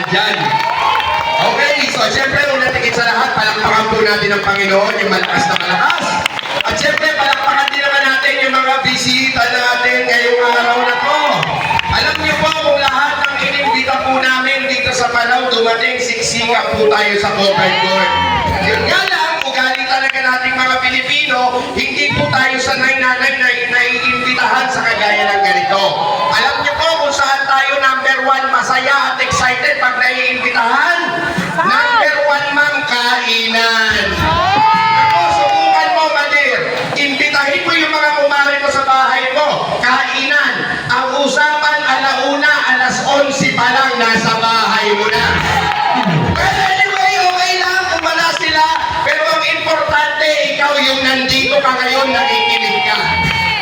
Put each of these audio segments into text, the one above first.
dyan. Okay, so siyempre, una tigit sa lahat, palakpakan po natin ang Panginoon, yung malakas na malakas. At siyempre, palakpakan din naman natin yung mga bisita natin ngayong araw na to. Alam niyo po kung lahat ng inimbita po namin dito sa Palau, dumating siksika po tayo sa covered court. Yun nga lang, ugali talaga nating mga Pilipino, hindi po tayo sanay na naiimbitahan sa kagaya ng ganito. Alam niyo po kung saan tayo number 1 masaya at excited pag naiimbitahan? Number 1, ma'am, kainan. Ako, subukan mo, Madir. Imbitahin mo yung mga kumari mo sa bahay mo. Kainan. Ang usapan, alauna, alas 11 pa lang, nasa bahay mo na. Well, anyway, okay lang kung wala sila. Pero ang importante, ikaw yung nandito ka ngayon, nakikinig ka.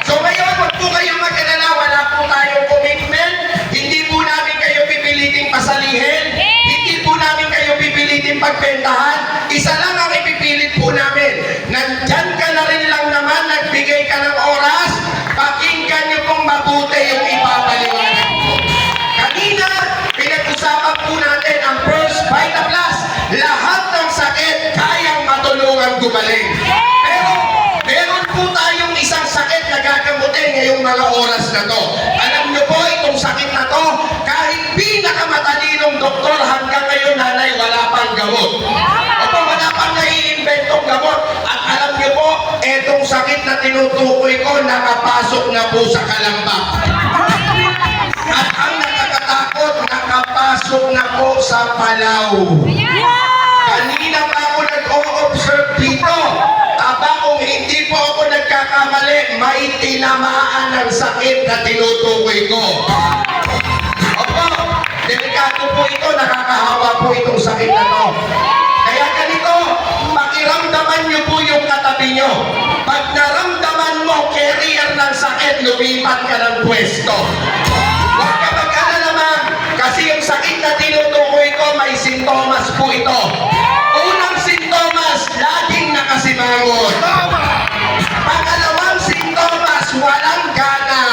So ngayon, wag po kayong mag-alala, wala po tayong commitment. Hindi po namin kayo pipiliting pasalihin. Hindi po namin kayo pipiliting pagbentahan. Isa lang ang ipipilit po namin. Nandyan ka na rin lang naman, nagbigay ka ng oras, pakinggan niyo pong mabuti yung ipapaliwanag ko. Kanina, pinag-usapan po natin ang First Vita Plus. Lahat ng sakit, kayang matulungan gumaling. Pero, meron po tayong isang sakit na gagamutin ngayong mga oras na to. Alam niyo po, itong sakit na to, kahit pinakamatalinong doktor hanggang ngayon, nanay, wala pang gamot. Opo, wala pang naiimbentong gamot. At alam niyo po, itong sakit na tinutukoy ko, nakapasok na po sa kalambak. At ang nakakatakot, nakapasok na po sa Palau. Kanina pa ako nag-o-observe dito. Aba, kung hindi po ako nagkakamali, may tinamaan ng sakit na tinutukoy ko. Opo, delikado po ito, nakakahawa po itong sakit na to. Kaya ganito, pakiramdaman niyo po yung katabi niyo. Pag naramdaman mo, carrier ng sakit, lumipat ka ng pwesto. Huwag ka mag-alala, ma'am, kasi yung sakit na tinutukoy ko, may sintomas po ito. Unang sintomas, laging nakasimangon. Pangalawang sintomas, walang gana.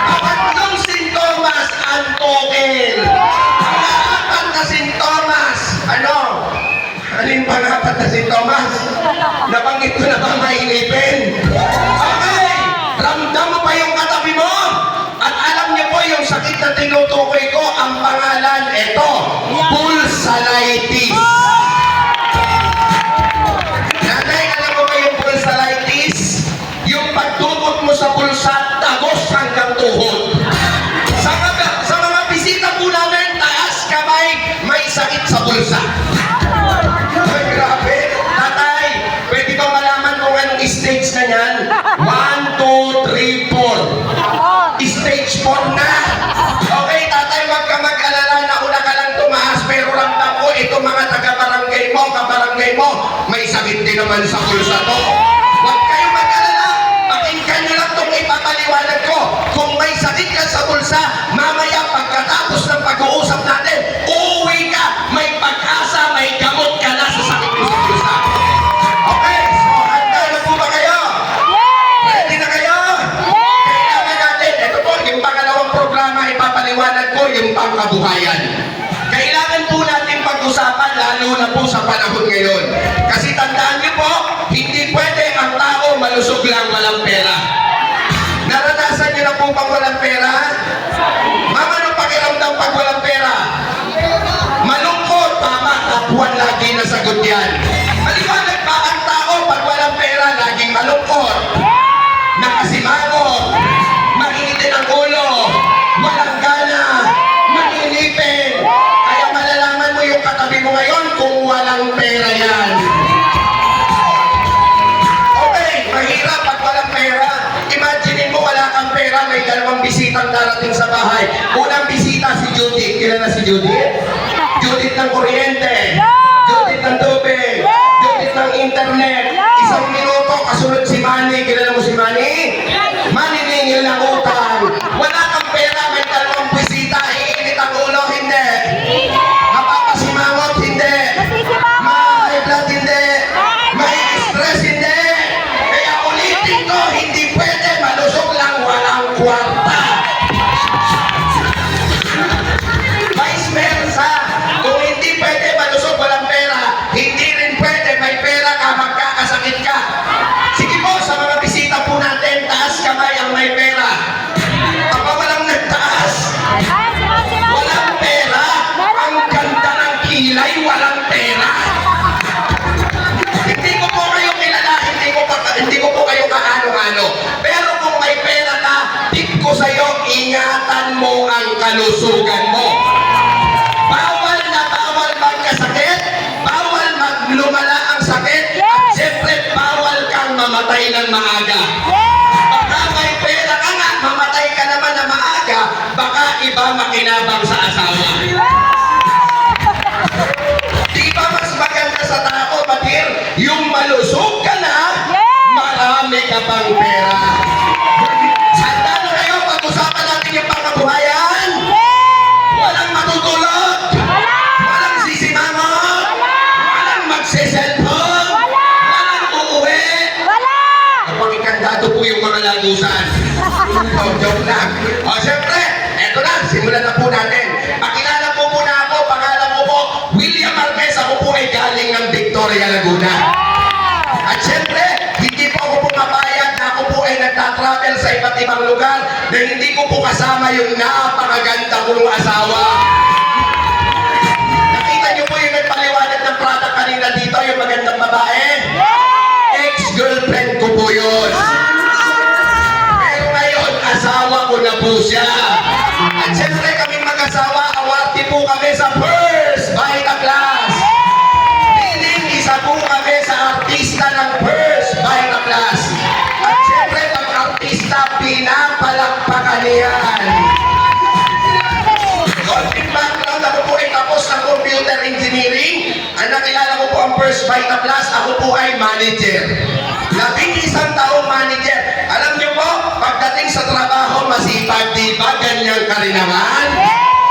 Pangatlong sintomas, antukin. Pangapat na sintomas, ano yung pangapat na sintomas? Nabanggit ko na ba mainipin? Okay, ramdam mo pa yung katabi mo? At alam niyo po yung sakit na tinutukoy ko, ang pangalan, ito, pulsalitis. Nanay, alam mo ba yung pulsalitis? Yung pagtukot mo sa pulsa, tagos hanggang tuhod. Sa mga bisita po namin, taas kamay, may sakit sa pulsa. Ay, grabe. Tatay, pwede ba malaman kung anong stage na yan? 1, 2, 3, 4. Stage 4 na. Okay, tatay, wag ka mag-alala, nauna ka lang tumaas, pero ramdam ko, ito mga taga-barangay mo, kabarangay mo, may sakit din naman sa pulsa to. Wag kayong mag-alala, pakinggan nyo lang itong ipapaliwanag ko. Kung may sakit ka sa pulsa, mamaya pagkatapos ng pag-uusap natin, uuwi ka, may pag-asa, may gamot ka na sa sakit mo sa pulsa. Okay, so handa na po ba kayo? Ready na kayo? Kailangan natin, ito po, yung pangalawang programa, ipapaliwanag ko yung pangkabuhayan. Kailangan po natin pag-usapan, lalo na po sa panahon ngayon. Kasi tandaan niyo po, hindi pwede ang tao malusog lang walang pera. Naranasan niyo na po pag walang pera? Ma'am, anong pakiramdam pag walang pera? Malungkot, tama, tapuan lagi na sagot yan. Maliwanag pa ang tao pag walang pera, laging malungkot, nakasimangot, mainitin ang ulo, walang gana, maninipin. Kaya malalaman mo yung katabi mo ngayon kung walang pera yan. Okay, mahirap pag walang pera. Imaginin mo wala kang pera, may dalawang bisitang darating sa bahay. Unang bisita si Judith. Kilala si Judith? Judith ng kuryente, Judith ng tubig, Judith ng internet. Isang minuto, kasunod si Manny. Kilala mo si Manny? Manny ningil ng utang. Wala kang pera, may dalawang bisita. Iinit ang ulo, hindi. Mapapasimangot, hindi. Ma-high blood, hindi. Mai-stress, hindi. Kaya ulitin ko, hindi pwede. Malusog lang, walang kwarta. Vice versa. kalusugan mo. Bawal na bawal magkasakit, bawal lumala ang sakit, at siyempre bawal kang mamatay ng maaga. Baka may pera ka nga, mamatay ka naman na maaga, baka iba makinabang sa asawa. Di ba mas maganda sa tao, Batir, yung malusog ka na, marami ka pang pera. Handa na kayo, pag-usapan natin yung pangkabuhayan. Walang matutulog, walang sisimangon, walang magsiselfon, walang uuwi. Kapag ikandado po yung mga lagusan. Joke lang. O siyempre, eto na, simulan na po natin. Pakilala po muna ako, pangalan ko po, William Marquez. Ako po ay galing ng Victoria, Laguna. At siyempre, hindi po ako pumapayag na ako po ay nagtatravel sa iba't ibang lugar na hindi ko po kasama yung napakaganda kong asawa. Nakita niyo po yung nagpaliwanag ng product kanina dito, yung magandang babae? Ex-girlfriend ko po yun. Pero ngayon, asawa ko na po siya. At siyempre kaming mag-asawa, awarte po kami sa First Vita Class. Piling isa po kami sa artista ng First Vita Class. At siyempre, pag artista, pinapalakpakan niyan. Konting background, ako po ay tapos ng computer engineering. Ang nakilala ko po ang First Vita Class, ako po ay manager. 11 taong manager. Alam niyo po, pagdating sa trabaho, masipag, di ba ganyan ka rin naman?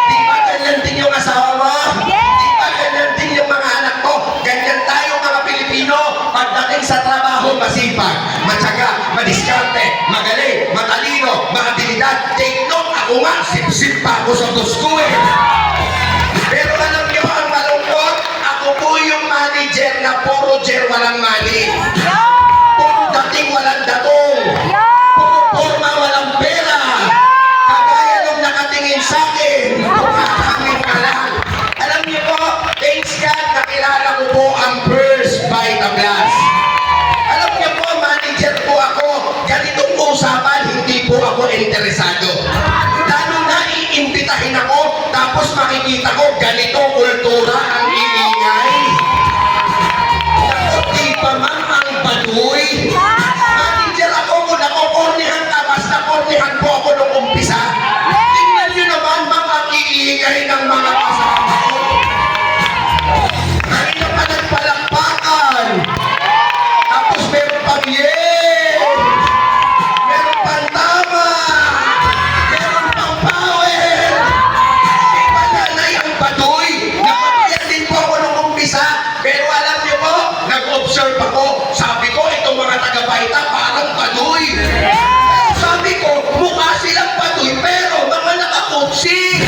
Di ba ganyan din yung asawa mo? Di ba ganyan din yung mga anak mo? Ganyan tayo mga Pilipino, pagdating sa trabaho, masipag, matyaga, madiskarte, magaling, matalino, maabilidad. Take note, ako nga, sip-sip pa ako sa boss ko eh. Pero alam niyo, ang malungkot, ako po yung manager na puro jer walang money. Puro dating walang datong. Puro forma walang pera. Kagaya nung nakatingin sa akin, kumakaming ka lang. Alam niyo po, thanks God, nakilala ko po ang First Vita Class. Alam niyo po, manager po ako. Ganitong usapan, hindi po ako interesado. Lalo na iimbitahin ako, tapos makikita ko, ganito kultura ang iingay. Naku, di ba man ang baduy? Manager ako, kung nakukornihan ka, mas nakornihan po ako nung umpisa. Tingnan nyo naman mga iingay ng mga kasama ko. Kanina pa nagpalakpakan. Tapos meron pang meron pang tama, meron pang power. Iba nanay ang baduy. Napatiyan din po ako nung umpisa. Pero alam niyo po, nag-observe ako. Sabi ko, itong mga taga-Baita parang baduy. Pero sabi ko, mukha silang baduy, pero mga nakakutsi.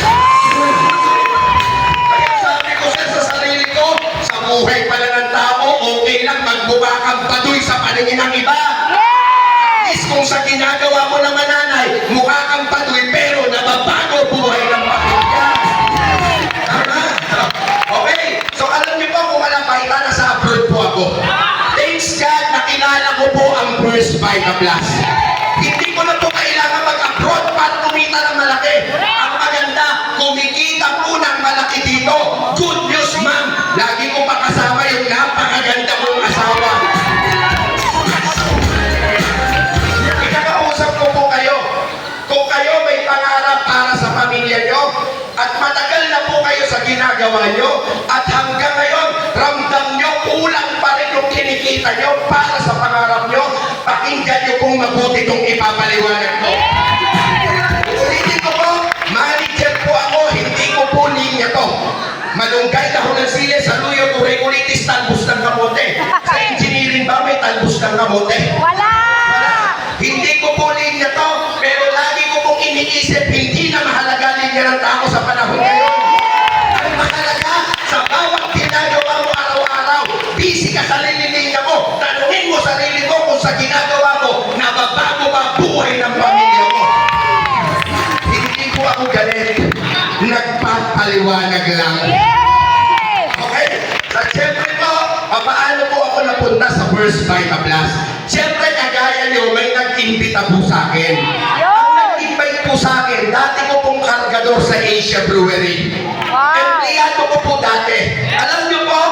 Kaya sabi ko sa sarili ko, sa buhay pala ng tao, okay lang magmukha kang baduy sa paningin ng iba. At least kung sa ginagawa mo naman nanay, mukha kang baduy, pero nababago buhay ng pamilya. Tama? Okay, so alam niyo po kung walang Vita, nasa abroad po ako. Thanks God, nakilala ko po ang First Vita Class. Hindi ko na po kailangan mag-abroad para kumita ng malaki. Ang maganda, kumikita po ng malaki dito. Good news, ma'am. Lagi ko pa kasama yung napakaganda kong asawa. Ikakausap ko po kayo. Kung kayo may pangarap para sa pamilya nyo, at matagal na po kayo sa ginagawa nyo, at hanggang ngayon, ramdam nyo, kulang pa rin yung kinikita nyo para sa pangarap nyo, pakinggan nyo kung mabuti itong ipapaliwanag ko. Ulitin ko po, manager po ako, hindi ko po linya to. Malunggay, dahon ng sili, saluyo, turay-ulitis, talbos ng kamote. Sa engineering ba may talbos ng kamote? Wala! Hindi ko po linya to, pero lagi ko pong iniisip, hindi na mahalaga linya ng tao sa panahon ngayon. Ang mahalaga, sa bawat ginagawa mo araw-araw, busy ka sa linya mo, tanungin mo sarili mo kung sa ginagawa mo, nababago ba buhay ng pamilya mo. Hindi po ako galit, nagpapaliwanag lang. Okay? Sa siyempre po, paano po ako napunta sa First Vita Class? Siyempre, kagaya nyo, may nag-imbita po sa akin. Ang nag-invite po sa akin, dati ko pong karga tirador sa Asia Brewery. Empleyado ko po dati. Alam niyo po,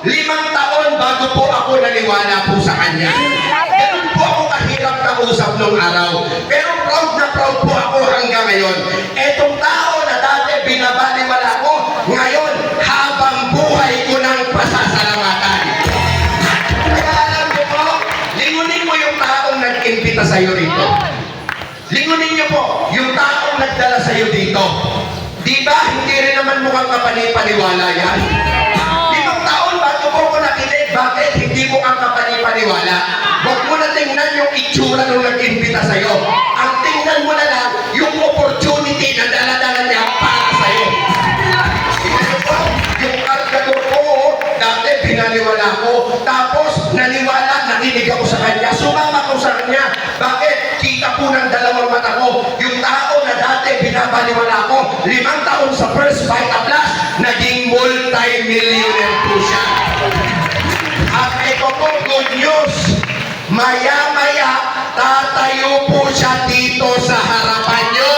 5 taon bago po ako naniwala po sa kanya. Ganun po ako kahirap kausap nung araw. Pero proud na proud po ako hanggang ngayon. Etong tao na dati binabaliwala ko, ngayon habang buhay ko ng pasasalamatan. Kaya alam niyo po, lingunin mo yung taong nag-imbita sa'yo rito. Lingunin niyo po, yung taong nagdala sa'yo dito. Di ba, hindi rin naman mukhang kapanipaniwala yan? 5 taon bago po ko nakinig, bakit hindi mo ang kapanipaniwala? Huwag mo na tingnan yung itsura nung nag-imbita sa'yo. Ang tingnan mo na lang, yung opportunity na dala-dala niya para sa'yo. Tingnan niyo po, yung kargador ko, dati pinaniwala ko, tapos naniwala, nakinig ako sa kanya, sumama ko sa kanya. Bakit? Kita po ng dalawang mata ko, yung tao na dati binabaliwala ko, 5 taon sa First Vita Plus, naging multi-millionaire po siya. At ito po, good news, maya-maya, tatayo po siya dito sa harapan nyo.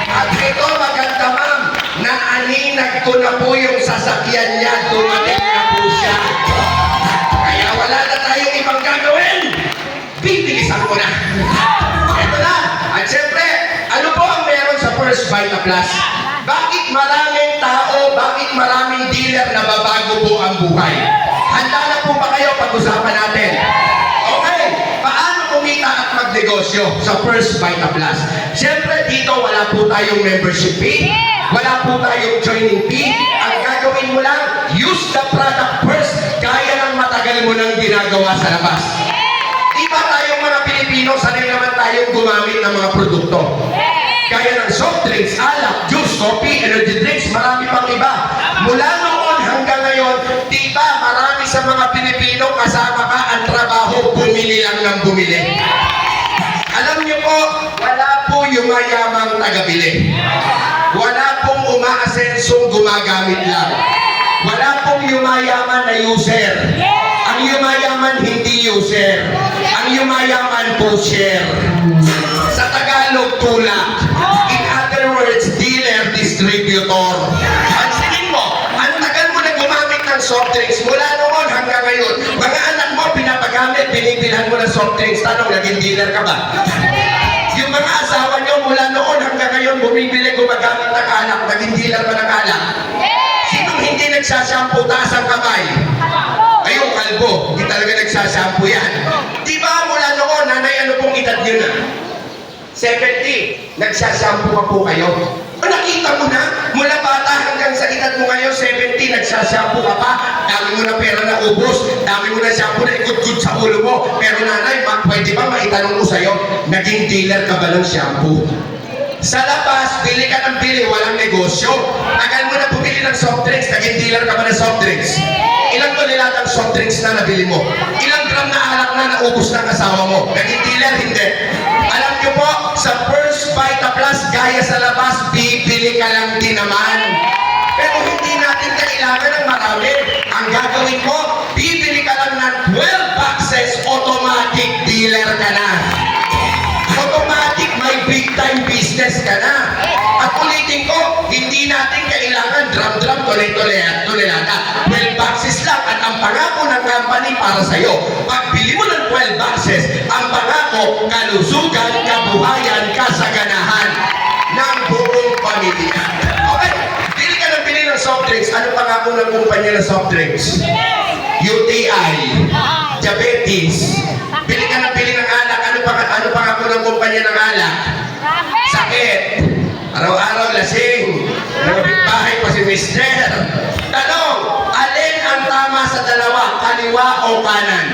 At ito, maganda ma'am, naaninag ko na po yung sasakyan niya, dumating na po siya. Kaya wala na tayong ibang gagawin. Bibilisan ko na. Ito na. At syempre, ano po ang meron sa First Vita Plus? Bakit maraming tao, bakit maraming dealer na babago po ang buhay? Handa na po ba kayo pag-usapan natin? Okay, paano kumita at magnegosyo sa First Vita Plus? Syempre, dito wala po tayong membership fee, wala po tayong joining fee. Ang gagawin mo lang, use the product first, gaya ng matagal mo nang ginagawa sa labas. Iba tayong mga Pilipino, sanay naman tayong gumamit ng mga produkto. Gaya ng soft drinks, alak, juice, coffee, energy drinks, marami pang iba. Mula noon hanggang ngayon, di ba marami sa mga Pilipino kasama ka ang trabaho, bumili lang ng bumili. Alam niyo po, wala po yung mayamang tagabili. Wala pong umaasensong gumagamit lang. Wala pong yumayaman na user. Ang yumayaman hindi user. Ang yumayaman po share. Sa Tagalog, tulak. In other words, dealer, distributor. Pansinin mo, ang tagal mo na gumamit ng soft drinks mula noon hanggang ngayon. Mga anak mo, pinapagamit, binibilhan mo ng soft drinks. Tanong, naging dealer ka ba? Yung mga asawa nyo mula noon hanggang ngayon, bumibili, gumagamit ng alak, naging dealer ba ng alak? Sinong hindi nagsasampo, taas ang kamay? Ayun, kalbo, hindi talaga nagsasampo yan. Di ba mula noon, nanay, ano pong edad nyo na? 70, nagsasampo pa po kayo. O nakita mo na, mula bata hanggang sa edad mo ngayon, 70, nagsasampo ka pa, dami mo na pera na ubos, dami mo na shampoo na ikut-kut sa ulo mo. Pero nanay, pwede ba maitanong ko sa'yo, naging dealer ka ba ng shampoo? Sa labas, bili ka ng bili, walang negosyo. Tagal mo na bumili ng soft drinks, naging dealer ka ba ng soft drinks? Ilang tonelatang soft drinks na nabili mo? Ilang gram na alak na naubos ng asawa mo? Naging dealer, hindi. Alam niyo po, sa First Vita Plus, gaya sa labas, bibili ka lang din naman. Pero hindi natin kailangan ng marami. Ang gagawin mo, bibili ka lang ng 12 boxes, automatic dealer ka na. Automatic, may big time business ka na. At ulitin ko, hindi natin kailangan drum-drum, tole-tole-tolelata. 12 boxes lang at ang pangako ng company para sa'yo. Pagbili mo ng 12 boxes, ang pangako, kalusugan, kabuhayan, kasaganahan ng buong pamilya. Okay? Bili ka ng bili ng soft drinks. Ano pangako ng kumpanya ng soft drinks? UTI, diabetes. Bili ka ng bili ng alak. Ano pangako ng kumpanya ng alak? Sakit. Araw-araw lasing. Nagpitbahay pa si Mister. Tanong, alin ang tama sa dalawa? Kaliwa o kanan?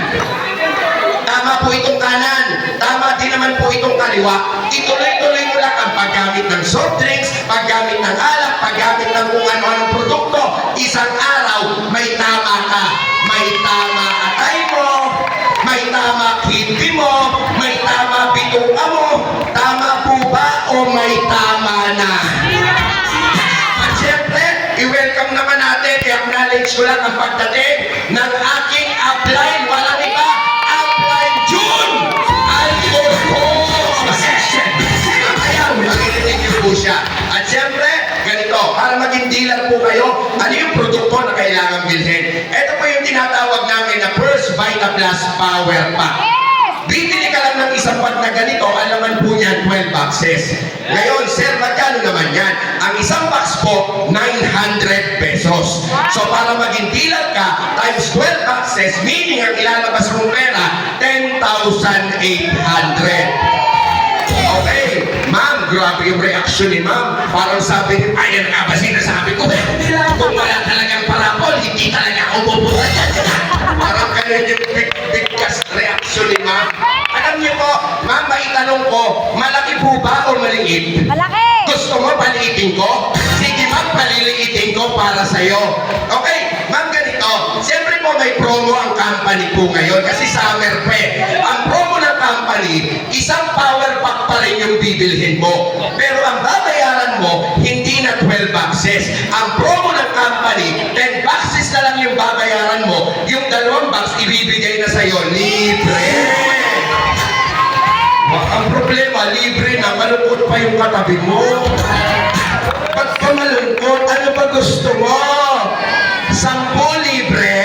Tama po itong kanan. Tama din naman po itong kaliwa. Ituloy-tuloy mo lang ang paggamit ng soft drinks, paggamit ng alak, paggamit ng kung ano-anong produkto. Isang araw, may tama ka. May tama atay mo, may tama hindi mo, may tama bituka mo. Tama po ba o may tama na? At syempre, i-welcome naman natin, i-acknowledge ko lang ang pagdating ng aking upline. Walang iba, upline June Alcorcon. Ayan, makikinig niyo po siya. At plus power pack. Bibili ka lang ng isang pack na ganito, alaman po niyan 12 boxes. Ngayon, sir, magkano naman yan? Ang isang box po, 900 pesos. So, para maging dealer ka, times 12 boxes, meaning ang ilalabas mong pera, 10,800. Okay, ma'am, grabe yung reaction ni ma'am. Parang sabi niya, ayan nga ba sinasabi ko? Kung wala talagang parapol, hindi talaga ako pupunta dyan. Parang ganun yung bigkas reaction ni ma'am. Alam niyo po, ma'am, maitanong ko, malaki po ba o maliit? Malaki! Gusto mo paliitin ko? Sige ma'am, paliliitin ko para sa'yo. Okay, ma'am, ganito. Siyempre po may promo ang company po ngayon kasi summer pa eh. Ang promo ng company, isang power pack pa rin yung bibilhin mo. Pero ang babayaran mo, hindi na 12 boxes. Ang promo ng company, 10 boxes na lang yung babayaran mo. Yung 2 box, ibibigay na sa'yo. Libre! Ang problema, libre na, malungkot pa yung katabi mo. Ba't pa malungkot? Ano ba gusto mo? 10 libre?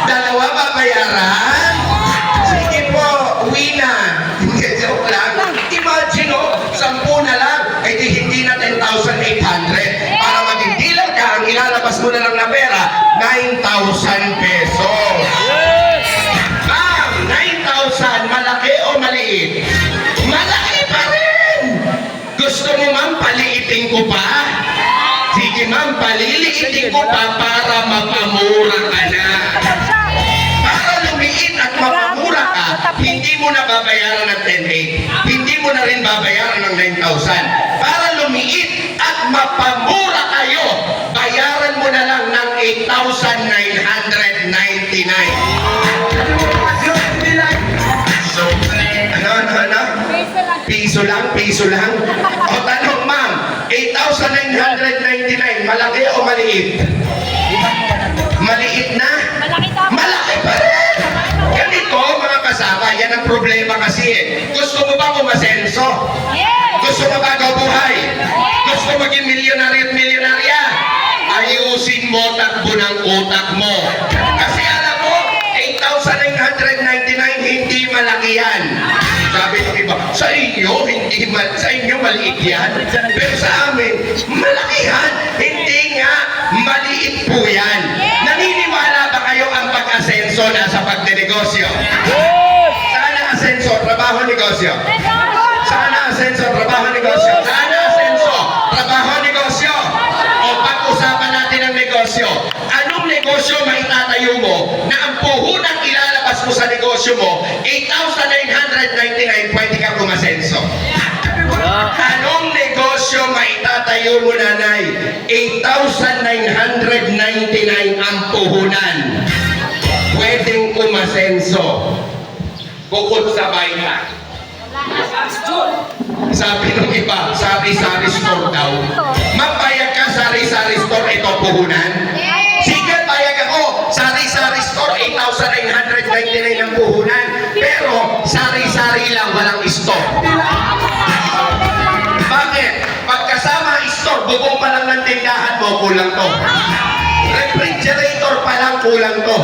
2 babayaran? Sige po, uwi na. Hindi, joke lang. Imagine, 10 na lang. Eh di hindi na 10,800. Para maging dealer ka, ang ilalabas mo na lang na pera, 9,000 pesos. Ma'am, 9,000, malaki o maliit? Malaki pa rin! Gusto mo ma'am, paliitin ko pa? Sige ma'am, paliliitin ko pa para mapamura ka na. Para lumiit at mapamura ka, hindi mo na babayaran ng 10,800. Hindi mo na rin babayaran ng 9,000. Para lumiit at mapamura kayo, bayaran mo na lang ng 8,999. So, ano? Piso lang? O tanong ma'am, 8,999, malaki o maliit? Maliit na? Malaki daw! Malaki pa rin! Ganito mga kasama, yan ang problema kasi eh. Gusto mo ba umasenso? Yes! Gusto mo bago buhay? Gusto mo maging milyonaryo at milyonarya? Ayusin mo takbo ng utak mo. Kasi alam mo, 8,999 hindi malaki yan. Sabi ng iba, sa inyo maliit yan. Pero sa amin, malaki yan. Hindi nga, maliit po yan. Naniniwala ba kayo ang pag-asenso nasa pagdinegosyo? Saan ang asenso? Trabaho, negosyo. Saan ang asenso? Trabaho, negosyo. Saan ang asenso? Trabaho, negosyo. O pag-usapan natin ang negosyo. Anong negosyo maitatayo mo na ang puhunang ilalabas mo sa negosyo mo, 8,999, pwede kang umasenso? Anong negosyo maitatayo mo, nanay? 8,999 ang puhunan. Pwedeng umasenso. Bukod sa bayan. Sabi ng iba, sari-sari store daw. Mapayag ka, sari-sari store, ito puhunan? Sige, payag ako. Sari-sari store, 8,999 ang puhunan. Pero, sari-sari lang, walang store. Bakit? Pagkasama store, bubong pa lang ng tindahan mo, kulang to. Refrigerator pa lang, kulang to.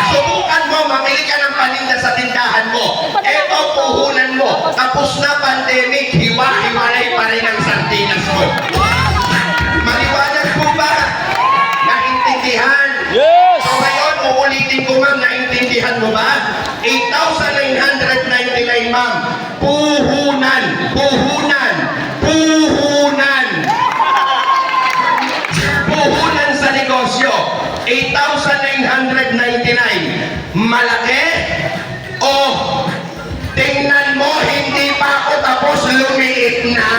Subukan mo, mamili ka ng paninda sa tindahan mo. Eto, puhunan mo. Tapos na pandemic, hiwa-hiwalay pa rin ang sardinas mo. Maliwanag po ba? Naintindihan? Yes! So ngayon, uulitin ko ma'am, naintindihan mo ba? 8,999 ma'am. Puhunan. Puhunan. Puhunan. Puhunan sa negosyo. 8,999. Malaki? O tingnan mo, hindi pa ako tapos, lumiit na.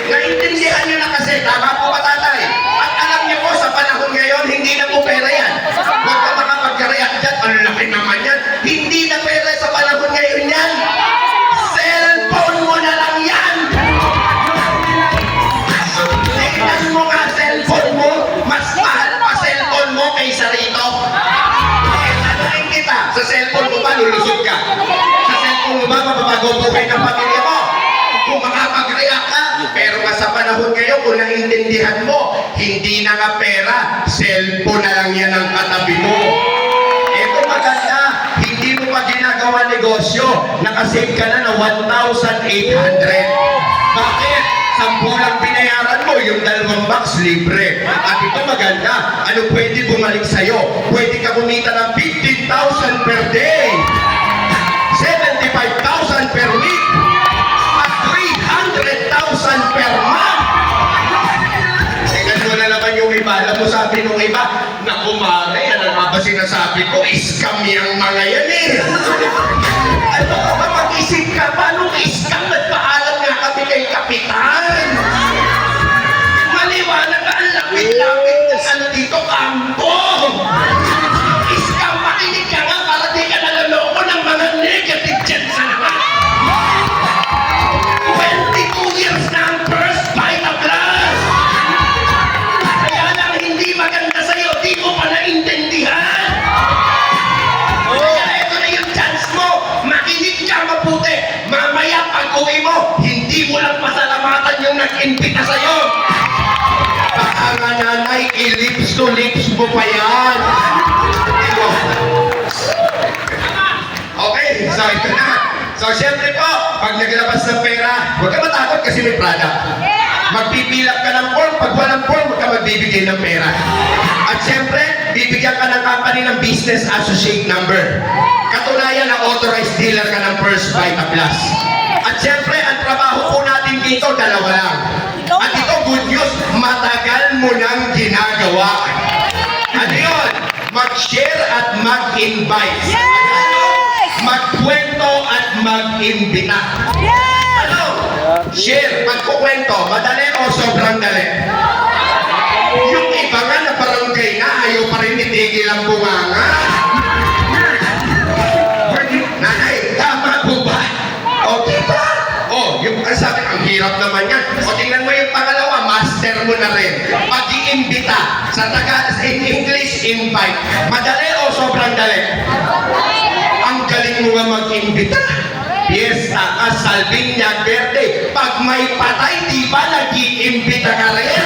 Naintindihan nyo na kasi, tama po ba tatay? At alam niyo po, sa panahon ngayon, hindi na po pera yan. Huwag ka makapag-react dyan, ang laki naman yan. Hindi na pera sa panahon ngayon yan. Cellphone mo na lang yan. Tingnan mo nga, cellphone mo, mas mahal pa cellphone mo kaysa rito. Tanungin kita, sa cellphone mo ba lulusog ka? Sa cellphone mo ba mababago buhay ng pamilya mo? Kung makapag-react ka, pero nga sa panahon ngayon, kung naintindihan mo, hindi na nga pera, cellphone na lang yan ang katabi mo. negosyo, nakasave ka na ng 1,800. Bakit? 10 lang binayaran mo, yung 2 box libre. At ito maganda, ano pwede bumalik sa'yo? Pwede ka kumita ng 15,000 per day, 75,000 per week, at 300,000 per month. Tingnan mo na naman yung iba. Alam mo sabi nung iba, naku mare, ano nga ba sinasabi ko? Scam yung mga yan eh. Ano ka ba mag-isip ka? Paano scam? Nagpaalam nga kami kay Kapitan. Maliwanag ka, ang lapit-lapit ng ano dito, kampo. Scam, makinig ka nga para di ka nalaloko ng mga negative dyan sa lahat. 22 years na ang first bite of glass. Kaya lang hindi maganda sa'yo, di ko pa naintindihan. Kaya ito na yung chance mo, makinig ka mabuti. Mamaya pag-uwi mo, hindi mo lang pasalamatan yung nag-invita sa'yo. Baka nga nanay, lips to lips mo pa yan. Diba? Okay, so ito na. So syempre po, pag naglabas ng pera, huwag ka matakot kasi may product. Magpipilap ka ng form, pag walang form, huwag ka magbibigay ng pera. At syempre, bibigyan ka ng company ng business associate number. Katunayan na authorized dealer ka ng First Vita Plus. At syempre, ang trabaho po natin dito, 2 lang. At ito, good news, matagal mo nang ginagawa. Ano yun? Mag-share at mag-invite. Magkwento at mag-imbita. Ano? Share, magkukwento, madali o sobrang dali? Yung iba nga na barangay na, ayaw pa rin itigil ang bunganga. Nanay, tama po ba? O, diba? O, yung sabi, ang hirap naman yan. O, tingnan mo yung pangalawa, master mo na rin. Pag-iimbita, sa in English, invite. Madali o sobrang dali? Ang galing mo nga mag-imbita. Yes, kasal, binyag, birthday. Pag may patay, di ba nag-iimbita ka rin?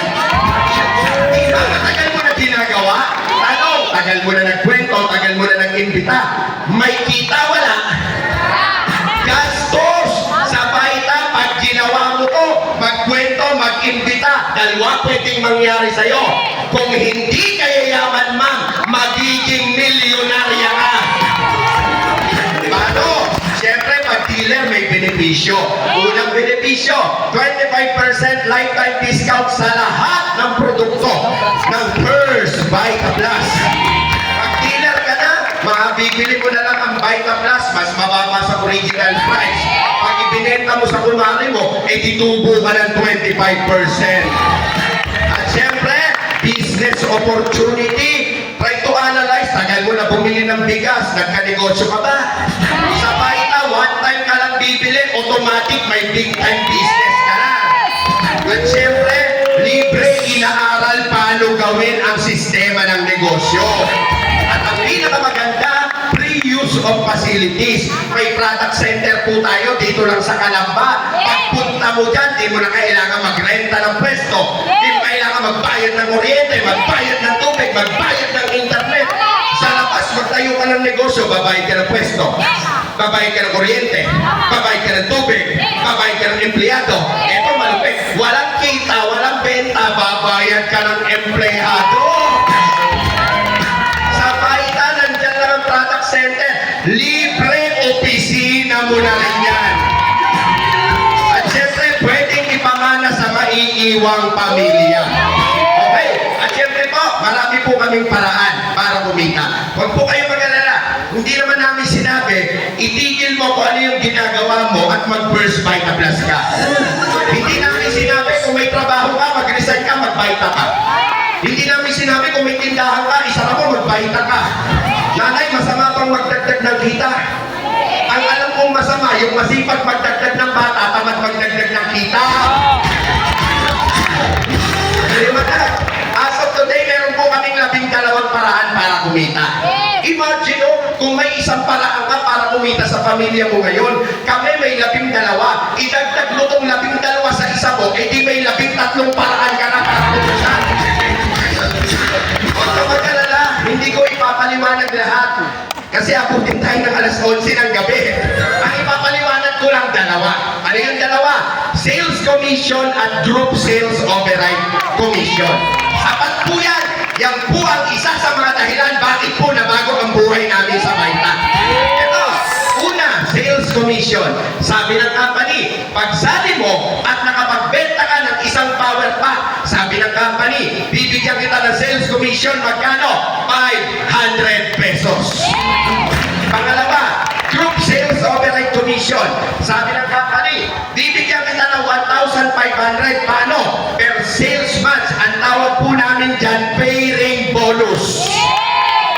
Di ba matagal mo na ginagawa? Tanong, tagal mo na nagkwento, tagal mo na nag-imbita. May kita, wala? Gastos! Sa baita, pag ginawa mo to, magkwento, mag-imbita, 2 pwedeng mangyari sa'yo. Kung hindi ka yayaman, ma'am, magiging milyonarya ka. Paano? Siyempre, pag dealer may benepisyo. Unang benepisyo, 25% lifetime discount sa lahat ng produkto ng First Vita Plus. Pag dealer ka na, mabibili mo na lang ang Vita Plus, mas mababa sa original price. Pag ibinenta mo sa kumari mo, titubo ka ng 25%. At siyempre, business opportunity. Try to analyze, tagal mo na bumili ng bigas, nagka-negosyo ka ba? Sa Vita, one time ka lang bibili, automatic may big time business ka na. At siyempre, libre inaaral paano gawin ang sistema ng negosyo. At ang pinakamaganda, free use of facilities. May product center po tayo dito lang sa Calamba. Pagpunta mo dyan, di mo na kailangan magrenta ng pwesto. Di mo kailangan magbayad ng kuryente, magbayad ng tubig, magbayad ng internet. Sa labas, magtayo ka ng negosyo, babayad ka ng pwesto. Babayad ka ng kuryente, babayad ka ng tubig, babayad ka ng empleyado. Ito malupit, walang kita, walang benta, babayad ka ng empleyado. Sa Vita, nandyan lang ang product center. Libre opisina mo na rin yan. At syempre, pwedeng ipamana sa maiiwang pamilya. Okay? At syempre po, marami po kaming paraan para kumita. Huwag po kayo mag-alala. Hindi naman namin sinabi, itigil mo kung ano yung ginagawa mo at mag-First Vita Plus ka. Hindi namin sinabi kung may trabaho ka, mag-resign ka, mag-Vita ka. Hindi namin sinabi kung may tindahan ka, isara mo, mag-Vita ka. Nanay, masama pang magdagdag ng kita. Ang alam kong masama, yung masipag magdagdag ng bata, tamad magdagdag ng kita. As of today, meron po kaming 12 paraan para kumita. Imagine kung may isang paraan ka para kumita sa pamilya mo ngayon, kami may 12. Idagdag mo itong 12 sa isa mo, di may 13 paraan ka na para kumita. Huwag ka mag-alala, hindi ko ipapaliwanag lahat. Kasi abutin tayo ng alas 11 ng gabi. Ang ipapaliwanag ko lang dalawa. Ano yung dalawa? Sales commission at group sales override commission. Sapat po yan. Yan po ang isa sa mga dahilan bakit po nabago ang buhay namin sa Baita. Ito, una, sales commission. Sabi ng company, pagsali mo at nakapagbenta ka ng isang power pack, sabi ng company, bibigyan kita ng sales commission, magkano? 500 pesos. Pangalawa, group sales override commission. Sabi ng company, bibigyan kita ng 1,500. Paano? Per sales month. Ang tawag po namin dyan, pay bonus.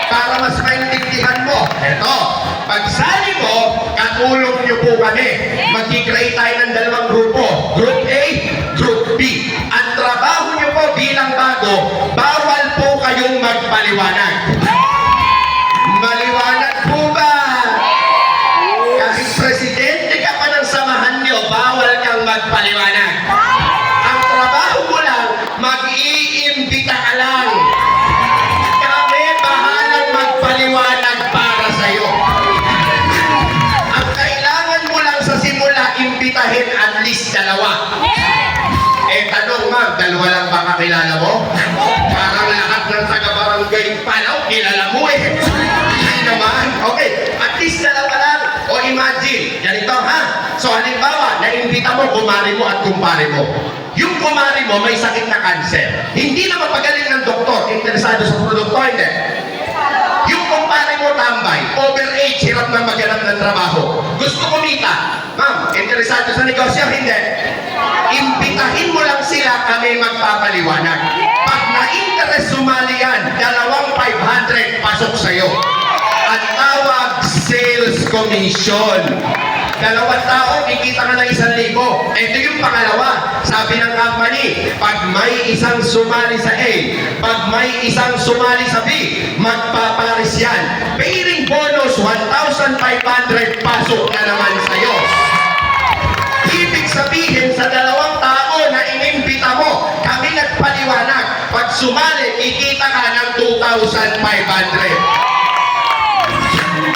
Para mas maintindihan mo. Ito, pagsali mo, katulong niyo po kami. Mag-create tayo ng dalawang grupo. Group A, Group B. Ang trabaho niyo po bilang bago, bawal po kayong magpaliwanag. Maliwanag po ba? Kahit presidente ka pa ng samahan niyo, bawal kang magpaliwanag. Ang trabaho mo lang, mag-iimbita ka lang. Kami bahalang magpaliwanag para sa'yo. Ang kailangan mo lang sa simula, imbitahin at least dalawa. Tanong ma'am, dalawa lang ba kakilala mo? Parang lahat ng taga-barangay Palaw, kilala mo eh. Ay naman. Okay, at least dalawa lang. O imagine, ganito ha? So halimbawa, naimbita mo, kumari mo at kumpare mo. Yung kumari mo may sakit na cancer. Hindi na mapagaling ng doktor, interesado sa produkto, hindi. Yung kumpare mo tambay, overage, hirap na maghanap ng trabaho. Gusto kumita. Ma'am, interesado sa negosyo, hindi. Imbitahin mo lang sila, kami magpapaliwanag. Pag na-interest sumali yan, 2,500 pasok sa'yo. At tawag sales commission. Dalawang tao, kikita ka ng 1,000. Ito yung pangalawa. Sabi ng company, pag may isang sumali sa A, pag may isang sumali sa B, magpaparis yan. Pairing bonus, 1,500 pasok na naman sa'yo. Ibig sabihin, sa dalawang tao na inimbita mo, kami nagpaliwanag. Pag sumali, kikita ka ng 2,500.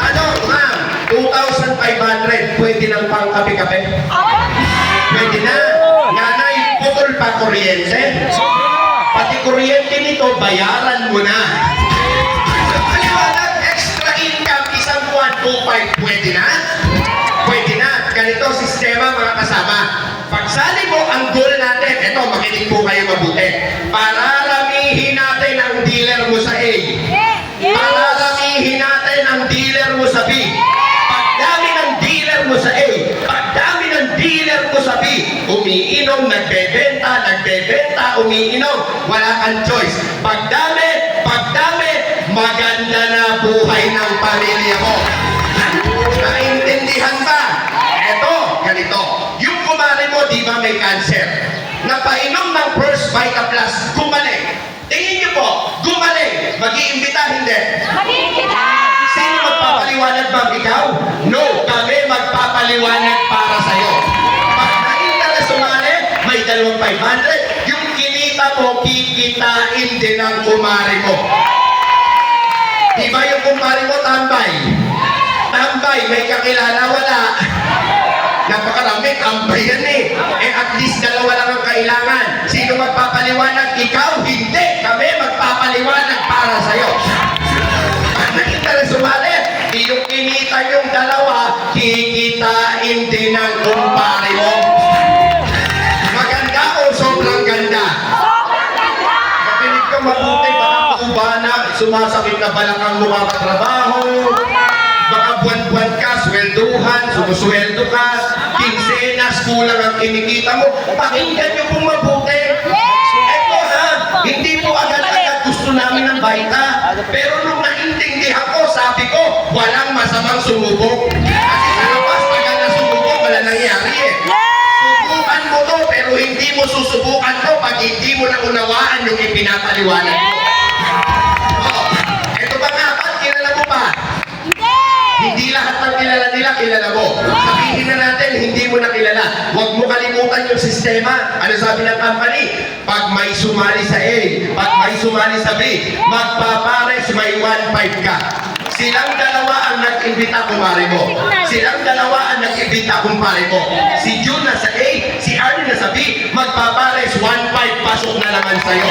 Ano, ma'am? 2,500, pwede ng pang kape-kape? Pwede na. Nanay, putol pa kuryente. Pati kuryente nito, bayaran mo na. Paliwanag, extra income, isang buwan, 2,500, pwede na? Pwede na. Ganito sistema, mga kasama. Pagsali mo, ang goal natin, ito, makinig po kayo mabuti. Pararamihin natin ang dealer mo sa A. Pararamihin natin ang dealer mo sa B. Pagdami ng dealer mo sa A, pagdami ng dealer mo sa B, umiinom, nagbebenta, umiinom, wala kang choice. Pagdami, maganda na buhay ng pamilya mo. Naintindihan ba? Eto, ganito. Yung kumari mo, di ba may cancer? Napainom ng First Vita Plus, gumaling. Tingin niyo po, gumaling. Mag-iimbita, hindi? Mag-iimbita! Sino magpapaliwanag, ma'am? Ikaw? No, kami magpapaliwanag para sa'yo. Pag na-interest sumali, may 2,500. Yung kinita mo, kikitain din ang kumari mo. Di ba yung kumari mo, tambay? Tambay, may kakilala, wala. Napakarami, tambay yan eh. At least dalawa lang ang kailangan. Sino magpapaliwanag? Ikaw, hindi. Kami magpapaliwanag para sa'yo. Pag na-interest sumali, yung kinita yung dalawa, kikitain din ang kumpare mo. Maganda o sobrang ganda? Sobrang ganda! Nakinig ka mabuti, baka maubana, sumasakit na ba lang ang mukakatrabaho? Baka buwan-buwan ka, swelduhan, sumusweldo ka, kinsenas, kulang ang kinikita mo. Pakinggan niyo pong mabuti. Eto ha, hindi po agad-agad gusto namin ng Baita. Pero nung naintindihan ko, sabi ko, walang masamang sumubok. Kasi sa labas, tagal na sumubok, wala nangyari eh. Subukan mo to, pero hindi mo susubukan to pag hindi mo naunawaan yung ipinapaliwanag mo. Oh, eto ba nga, ba't kilala mo pa? Hindi lahat ng kilala nila, kilala mo. Sabihin na natin, hindi mo na kilala. Huwag mo kalimutan yung sistema. Ano sabi ng company? Pag may sumali sa A, pag may sumali sa B, magpapares, may 1,500 ka. Silang dalawa ang nag-imbita kumare mo. Silang dalawa ang nag-imbita kumpare mo. Si June nasa A, si Arnie nasa B, magpapares 1.5 pasok na naman sa'yo.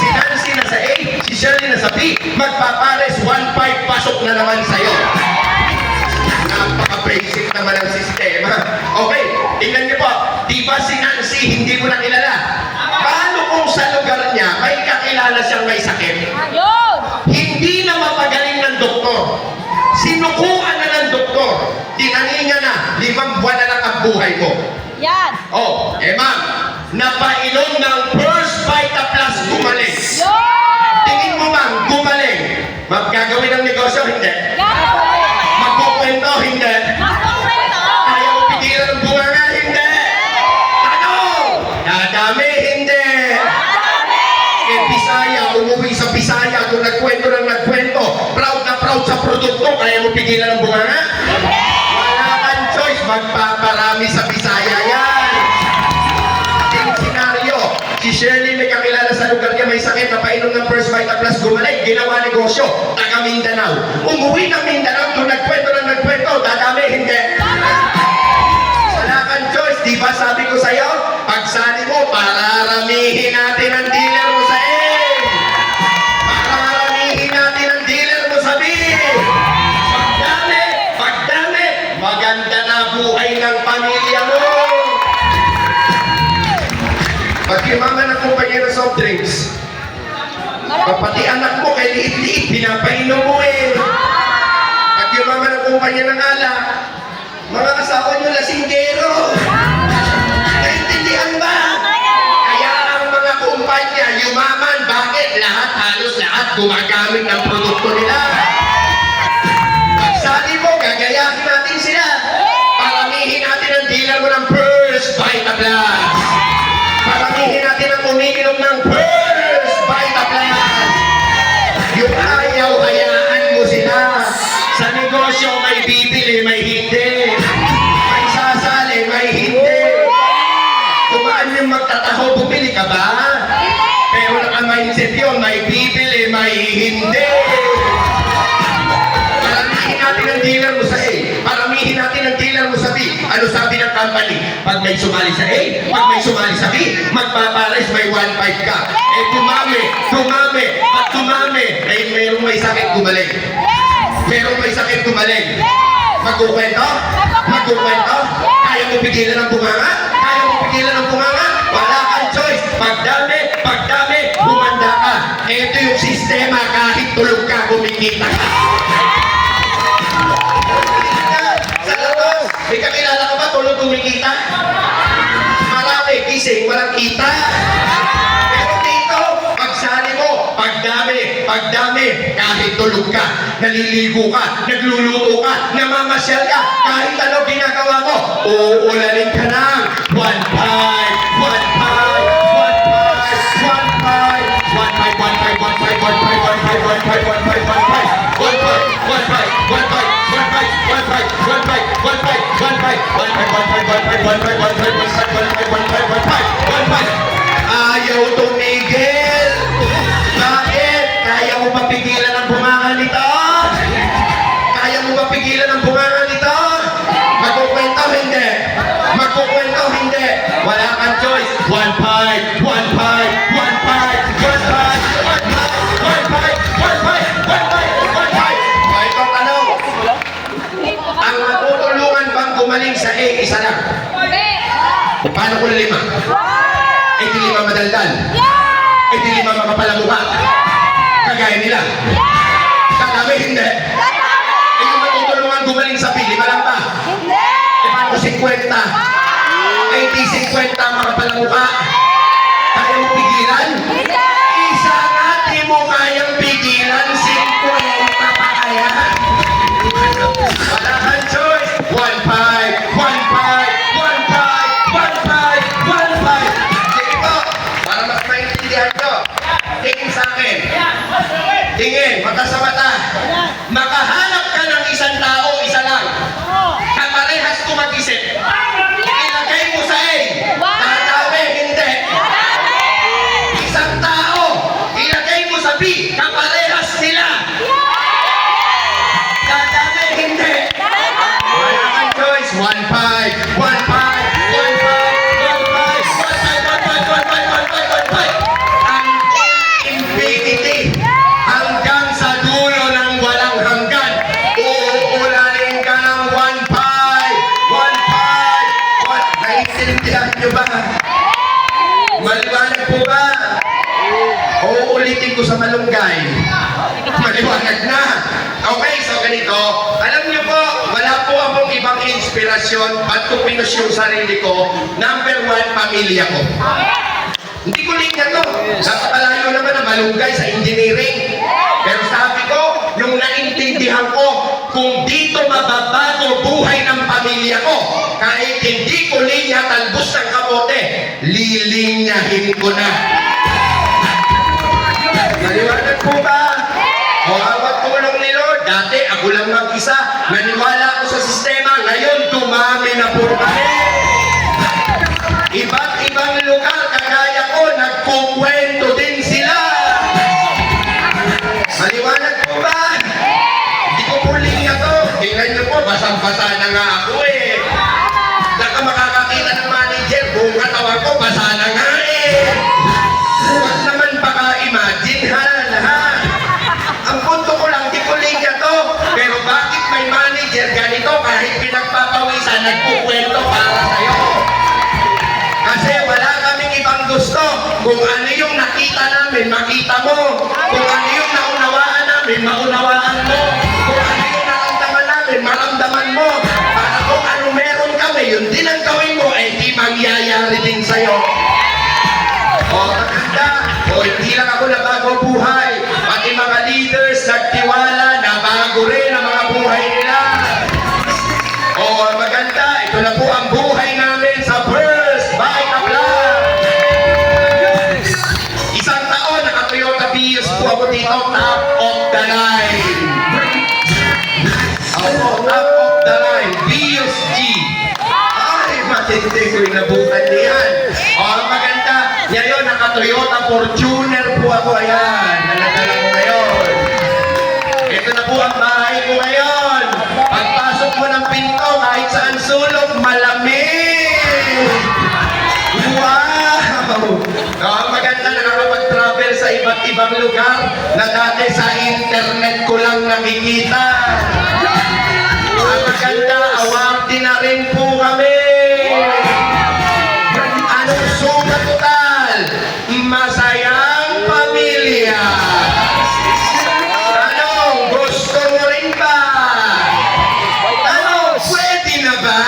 Si Nancy nasa A, si Shirley nasa B, magpapares 1.5 pasok na naman sa'yo. Napaka-basic naman ang sistema. Okay, tingnan niyo po. Di ba si Nancy hindi mo na kilala? Paano kung sa lugar niya may kakilala siyang may sakit? Yun! Hindi na mapagaling ng doktor. Sinukuan na ng doktor. Tinaninga na, 5 buwan na lang ang buhay mo. Yan! Oh, ma'am, napainom ng First Vita Plus gumaling. Yun! Tingin mo ma'am, gumaling. Magagawin ng negosyo, hindi. Yan! Magkukwento, hindi. Magkukwento! Kaya mo pigilan ng bunganga, hindi. Tanong! Dadami, hindi. Eh, Bisaya, umuwi sa Bisaya, kung nagkwento ng nagkwento, proud na proud sa produkto, kaya mo pigilan ng bunganga? Wala kang choice, magpaparami sa Bisaya yan. Ating senaryo, si Shirley may kakilala sa lugar niya, may sakit, napainom ng First Vita Plus gumaling, ginawa negosyo, taga Mindanao. Umuwi ng Mindanao, kung nagkwento ng nagkwento, dadami, hindi. Wala kang choice, di ba sabi ko sa'yo, pagsali mo, pararamihin natin ang dealer mo sa A. Pararamihin natin ang dealer mo sa B. Pagdami, maganda na buhay ng pamilya mo. Pag yumaman ang kumpanya ng soft drinks, pati anak mo kay liit-liit, pinapainom mo eh. Pag yumaman ang kumpanya ng alak, mga asawa nyo lasinggero. Naintindihan ba? Kaya ang mga kumpanya yumaman, bakit? Halos lahat gumagamit ng produkto nila. Pagsali mo, gagayahin natin sila. Paramihin natin ang dealer mo ng First Vita Plus. Paramihin natin ang umiinom ng First Vita Plus. Yung ayaw, hayaan mo sila. Sa negosyo, may bibili, may hindi. May sasali, may hindi. Kumaan yung magtataho, bumili ka ba? Pero naka-mindset yun, may bibili, may hindi. Paramihin natin ang dealer mo sa A. Paramihin natin ang dealer mo sa B. Ano sabi ng company? Pag may sumali sa A, pag may sumali sa B, magpapares, may 1.5 ka. Eh, tumami. Pag tumami, eh, mayroong may sakit gumaling. Merong may sakit gumaling. Magkukwento? Magkukwento? Kaya mo pigilan ang bunganga? Kaya mo pigilan ang bunganga? Wala kang choice. Pagdami, bumanda ka. Ito yung sistema, kahit tulog ka, kumikita ka. Sa labas, may kakilala ka ba tulog kumikita? Marami, gising, walang kita. Pero dito, pagsali mo, pagdami, kahit tulog ka, naliligo ka, nagluluto ka, namamasyal ka, kahit ano ginagawa mo, uulanin ka ng 1.5. Ayaw tumigil. Bakit? Kaya mo ba pigilan ang bunganga nito? Kaya mo ba pigilan ang bunganga nito? Magkukwento, hindi. Magkukwento, hindi. Wala kang choice. 1.5. Ito tanong. Ang matutulungan bang gumaling sa A, isa lang? Paano kung 5? Eh di 5 madaldal. Eh di 5 makapalamuha. Kagaya nila. Kadami, hindi. Eh yung matutulungan gumaling sa B, 5 lang ba? Eh paano 50? Eh di 50 makapalamuha. Kaya mo pigilan? Isa nga, di mo kayang pigilan, 50 pa kaya. Wala kang choice. 1.5. Sige po, para mas maintindihan nyo. Tingin sa akin. Tingin, mata sa mata. Makahanap ka ng isang tao, isa lang. Kaparehas ko mag-isip. Ilagay mo sa A. Dadami, hindi. Isang barangay. Maliwanag na. Okay, so ganito. Alam niyo po, wala po akong ibang inspirasyon at kung pinos yung sarili ko. Number one, pamilya ko. Hindi ko linya to. Napakalayo naman na malunggay sa engineering. Pero sabi ko, yung naintindihan ko, kung dito mababago buhay ng pamilya ko, kahit hindi ko linya talbos ng kamote, lilinyahin ko na. Naliwanag po ba? O awat tulong ni Lord, dati ako lang mag-isa, naniwala ako sa sistema, ngayon dumami na po kami. Iba't ibang lugar, kagaya ko, nagkukwento din sila. Maliwanag po ba? Hindi ko po linya to. Tingnan niyo po, basang-basa na nga ako eh. Saka makakakita ng manager, buong katawan ko, basa na nga eh. Huwag naman baka imagine ha. Ang punto ko lang, di ko linya to. Pero bakit may manager ganito kahit pinagpapawisan, nagkukwento para sa'yo? Kasi wala kaming ibang gusto. Kung ano yung nakita namin, makita mo. Kung ano yung naunawaan namin, maunawaan mo. Kung ano yung naramdaman namin, maramdaman mo. Para kung ano meron kami, yun din ang gawin mo, eh di mangyayari din sa'yo. O, maganda. O, hindi lang ako nabago buhay. Pati mga leaders, nagtiwala, nabago rin ang mga buhay nila. O, maganda. Ito na po ang buhay namin sa First Bike Vlog. Isang taon, naka-Toyota Vios po ako dito, top of the line. Ako, top of the line, Vios G. Ay, matindi ko yung nabutan niyan. O, maganda. Ngayon, naka-Toyota Fortuner po ako. Ayan, naladala ko ngayon. Ito na po ang bahay ko ngayon. Pagpasok mo ng pinto, kahit saan sulok, malamig! Wow! Maganda, nakakapag-travel sa iba't ibang lugar na dati sa internet ko lang nakikita. Maganda, award na rin po kami. Anong suma total? Masayang pamilya. Tanong, gusto mo rin ba? Tanong, pwede na ba?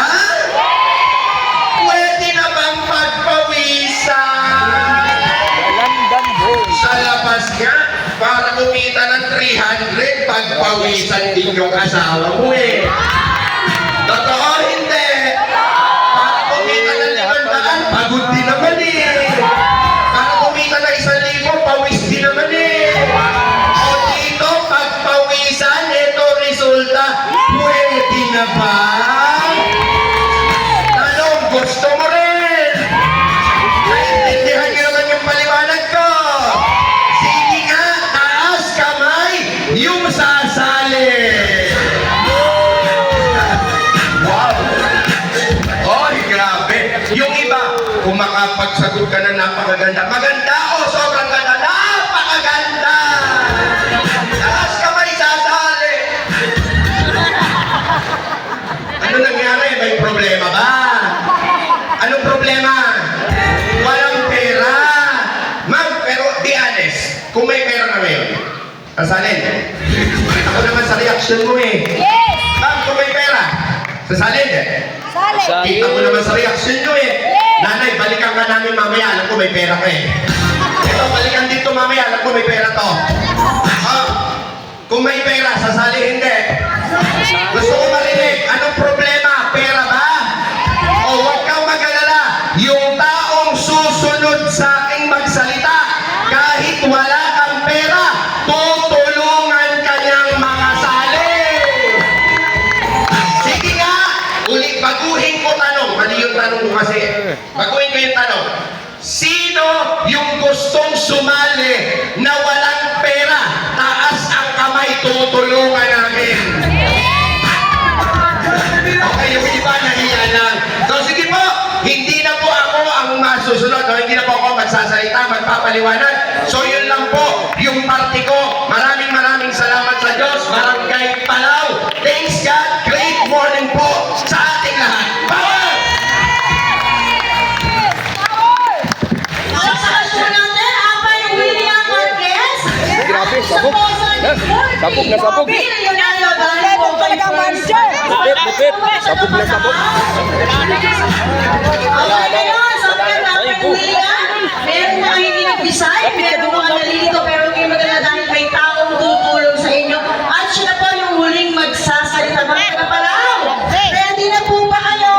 Pwede na bang magpawisan? Sa labas nga, para kumita ng 300, pagpawisan din yung asawa mo eh. Totoo, hindi. Para kumita ng 500, pagod din naman eh. Para kumita ng 1,000, pawis din naman eh. O dito, pagpawisan, ito resulta, pwede na ba? Tanong, gusto mo rin? Naintindihan niyo naman yung paliwanag ko. Sige nga, taas kamay, yung sasali. Wow! Oy, grabe. Yung iba, kung makapagsagot ka na napakaganda. Maganda o sobrang ganda? Napakaganda! Taas kamay, sasali. Ano nangyari? May problema ba? Anong problema? Walang pera. Ma'am, pero be honest, kung may pera na ngayon, sasalin. Ako naman sa reaction mo eh. Yes! Ma'am, kung may pera, sasalin eh. Sali! Kita mo naman sa reaction nyo eh. Nanay, balikan ka namin mamaya, alam ko may pera ka eh. Ito, balikan dito mamaya, alam ko may pera to. Kung may pera, sasali hindi. Gusto ko marinig, anong problema? Pera ba? O huwag kang mag-alala, yung taong susunod sa aking magsalita, kahit wala kang pera, tutulungan kanyang mga sali. Sige nga, ulit, baguhin ko tanong. Mali yung tanong ko kasi. Baguhin ko yung tanong. Sino yung gustong sumali na walang pera? Taas ang kamay, tutulungan namin. Okay, yung iba nahiya lang. So sige po, hindi na po ako ang masusunod. No? Hindi na po ako magsasalita, magpapaliwanag. So yun lang po, yung party ko. Maraming salamat sa Diyos. Barangay Palaw. Thanks God. Great morning po sa ating lahat. Power! Palakpakan po natin ang William Marquez. Sabog na sabog. Ito talaga manager. Bukit, bukit. Sabog na sabog.